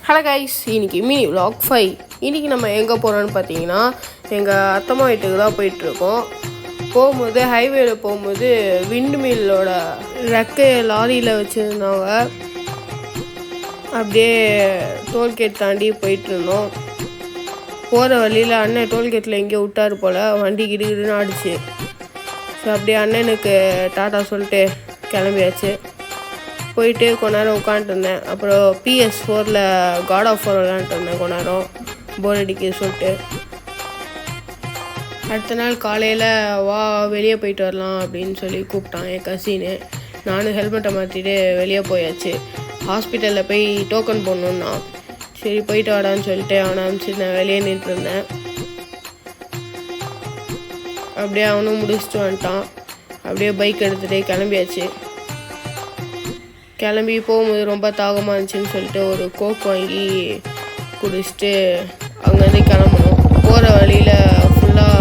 Hello guys, இன்றைக்கி mini vlog 5. இன்றைக்கி நம்ம எங்கே போகிறோன்னு பார்த்தீங்கன்னா எங்கள் அத்தம்மா வீட்டுக்கு தான் போயிட்டுருக்கோம். போகும்போது ஹைவேல போகும்போது விண்டு மில்லோட ரெக்கையை லாரியில் வச்சுருந்தாங்க. அப்படியே டோல்கேட் தாண்டி போயிட்டுருந்தோம். போகிற வழியில் அண்ணன் டோல்கேட்டில் எங்கேயோ விட்டார் போல், வண்டி கிடுகிடுன்னு ஆடிச்சு. ஸோ அப்படியே அண்ணனுக்கு டாட்டா சொல்லிட்டு கிளம்பியாச்சு. போயிட்டு கொஞ்ச நேரம் உட்காந்துருந்தேன். அப்புறம் PS4 God of War விளையாண்டுட்டு இருந்தேன் கொஞ்ச நேரம், போர் அடிக்க சொல்லிட்டு. அடுத்த நாள் காலையில் வா வெளியே போயிட்டு வரலாம் அப்படின்னு சொல்லி கூப்பிட்டான் என் கசின்னு. நானும் ஹெல்மெட்டை மாற்றிட்டு வெளியே போயாச்சு. ஹாஸ்பிட்டலில் போய் டோக்கன் போடணுன்னா சரி போயிட்டு வாடான்னு சொல்லிட்டு அவனை அனுப்பிச்சிட்டு நான் வெளியே நின்றுருந்தேன். அப்படியே அவனும் முடிச்சுட்டு வந்துட்டான். அப்படியே பைக் எடுத்துகிட்டு கிளம்பியாச்சு. கிளம்பி போகும்போது ரொம்ப தாகமாக இருந்துச்சுன்னு சொல்லிட்டு ஒரு கோக் வாங்கி குடிச்சிட்டு அங்கேருந்து கிளம்பணும். போகிற வழியில் ஃபுல்லாக